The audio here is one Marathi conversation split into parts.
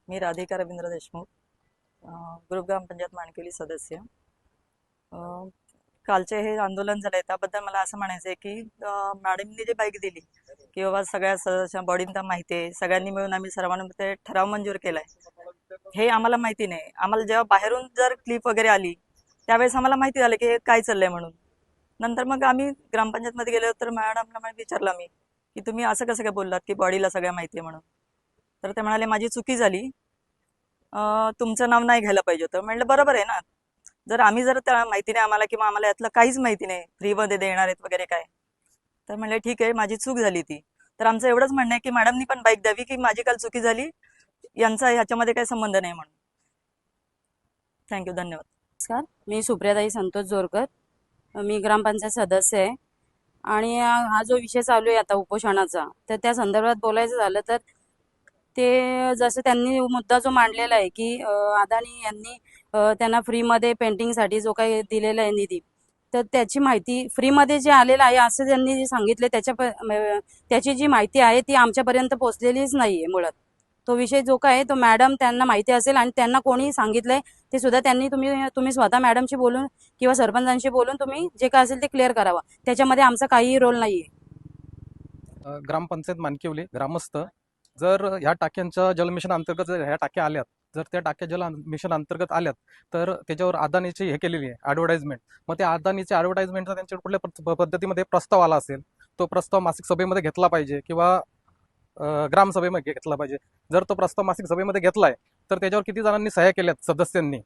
मी राधिका रवींद्र देशमुख, ग्रुप ग्रामपंचायत माणकिवली सदस्य. अ, कालचे हे आंदोलन झालंय त्याबद्दल मला असं म्हणायचं आहे की मॅडमनी जी बाईक दिली की बाबा सगळ्या सदस्य बॉडींना माहिती आहे, सगळ्यांनी मिळून आम्ही सर्वांमध्ये ठराव मंजूर केलाय, हे आम्हाला माहिती नाही. आम्हाला जेव्हा बाहेरून जर क्लिप वगैरे आली त्यावेळेस आम्हाला माहिती झालं की हे काय चाललंय म्हणून. नंतर मग आम्ही ग्रामपंचायतमध्ये गेलो तर मॅडमला विचारलं मी की तुम्ही असं कसं काय बोललात की बॉडीला सगळ्या माहिती आहे म्हणून. तर ते म्हणाले माझी चुकी झाली, तुमचं नाव नाही घ्यायला पाहिजे होतं. म्हणलं बरोबर आहे ना, जर त्या माहिती नाही आम्हाला किंवा आम्हाला यातलं काहीच माहिती नाही फ्रीमध्ये देणार आहेत वगैरे काय, तर म्हणले ठीक आहे माझी चूक झाली ती. तर आमचं एवढंच म्हणणं आहे की मॅडमनी पण बाईक द्यावी की माझी काल चुकी झाली, यांचा ह्याच्यामध्ये काही संबंध नाही म्हणून. थँक्यू, धन्यवाद. नमस्कार, मी सुप्रियाताई संतोष जोरकर. मी ग्रामपंचायत सदस्य आहे आणि हा जो विषय चालू आहे आता उपोषणाचा, तर त्या संदर्भात बोलायचं झालं तर ते जसं त्यांनी मुद्दा जो मांडलेला आहे की अदानी यांनी त्यांना फ्रीमध्ये पेंटिंगसाठी जो काही दिलेला आहे निधी, तर त्याची माहिती फ्रीमध्ये जे आलेलं आहे असं त्यांनी जे सांगितले त्याची जी माहिती आहे ती आमच्यापर्यंत पोहोचलेलीच नाही आहे मुळात. तो विषय जो काय तो मॅडम त्यांना माहिती असेल आणि त्यांना कोणी सांगितलंय ते सुद्धा त्यांनी तुम्ही स्वतः मॅडमशी बोलून किंवा सरपंचांशी बोलून तुम्ही जे काय असेल ते क्लिअर करावं. त्याच्यामध्ये आमचा काहीही रोल नाही आहे. ग्रामपंचायत मानकिवली ग्रामस्थ, जर ह्या टाक्यांच्या जलमिशन अंतर्गत जर ह्या टाक्या आल्यात, जर त्या टाक्या जल मिशन अंतर्गत आल्यात, तर त्याच्यावर अदानीची हे केलेली आहे ॲडव्हर्टाइजमेंट. मग त्या अदानीच्या ॲडव्हर्टाइजमेंटचा त्यांच्या कुठल्या पद्धतीमध्ये प्रस्ताव आला असेल, तो प्रस्ताव मासिक सभेमध्ये घेतला पाहिजे किंवा ग्रामसभेमध्ये घेतला पाहिजे. जर तो प्रस्ताव मासिक सभेमध्ये घेतलाय तर त्याच्यावर किती जणांनी सह्या केल्यात सदस्यांनी,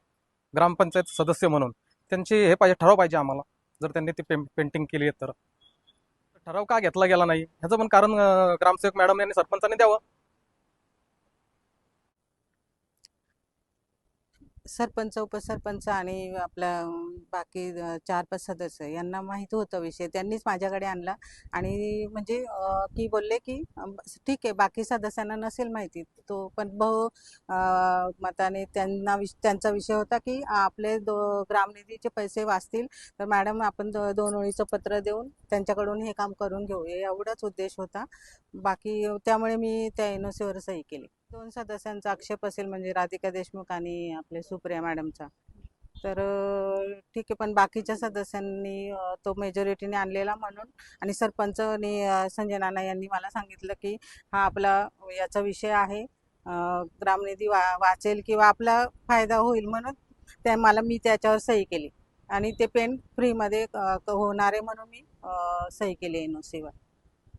ग्रामपंचायत सदस्य म्हणून त्यांची हे पाहिजे, ठराव पाहिजे आम्हाला. जर त्यांनी ती पेंटिंग केली आहे तर ठराव का घेतला गेला नाही ह्याचं पण कारण ग्रामसेवक मॅडम यांनी सरपंचांनी द्यावं. सरपंच, उपसरपंच आणि आपला बाकी 4-5 सदस्य यांना माहीत होतं विषय. त्यांनीच माझ्याकडे आणला आणि म्हणजे की बोलले की ठीक आहे बाकी सदस्यांना नसेल माहिती तो, पण मताने त्यांचा विषय होता की आपले ग्रामनिधीचे पैसे वाचतील तर मॅडम आपण 2 ओळीचं पत्र देऊन त्यांच्याकडून हे काम करून घेऊ, एवढाच उद्देश होता. बाकी त्यामुळे मी त्या NOC वर सही केली. 2 सदस्यांचा आक्षेप असेल म्हणजे राधिका देशमुख आणि आपले सुप्रिया मॅडमचा, तर ठीक आहे. पण बाकीच्या सदस्यांनी तो मेजॉरिटीने आणलेला म्हणून आणि सरपंच आणि संजय नाना यांनी मला सांगितलं की हा आपला याचा विषय आहे, ग्रामनिधी वाचेल किंवा आपला फायदा होईल म्हणून मी त्याच्यावर सही केली आणि ते पेन फ्रीमध्ये होणार आहे म्हणून मी सही केली NOC वर.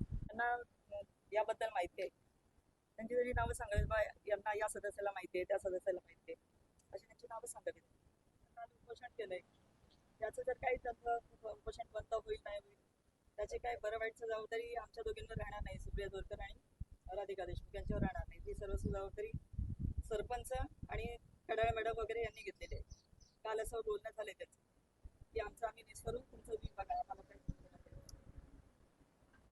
त्यांना याबद्दल माहिती आहे, त्यांची जरी नावं सांगावी बा यांना या सदस्याला माहिती आहे, त्या सदस्याला माहिती आहे, अशी त्यांची नावं सांगावी. त्यांना उपोषण केलंय, त्याचं जर काही त्यांचं उपोषण बंद होईल नाही होईल त्याची काय बरं वाईटची जबाबदारी आमच्या दोघींवर राहणार नाही. सुप्रिया जोरकर आणि राधिका देशमुख यांच्यावर राहणार नाही. ती सर्व जबाबदारी सरपंच आणि खडाळे मॅडम वगैरे यांनी घेतलेली आहे. काल असं बोलणं झालंय त्याचं की आमचं आम्ही निस्तरून तुमचं मी बघा, आम्हाला काही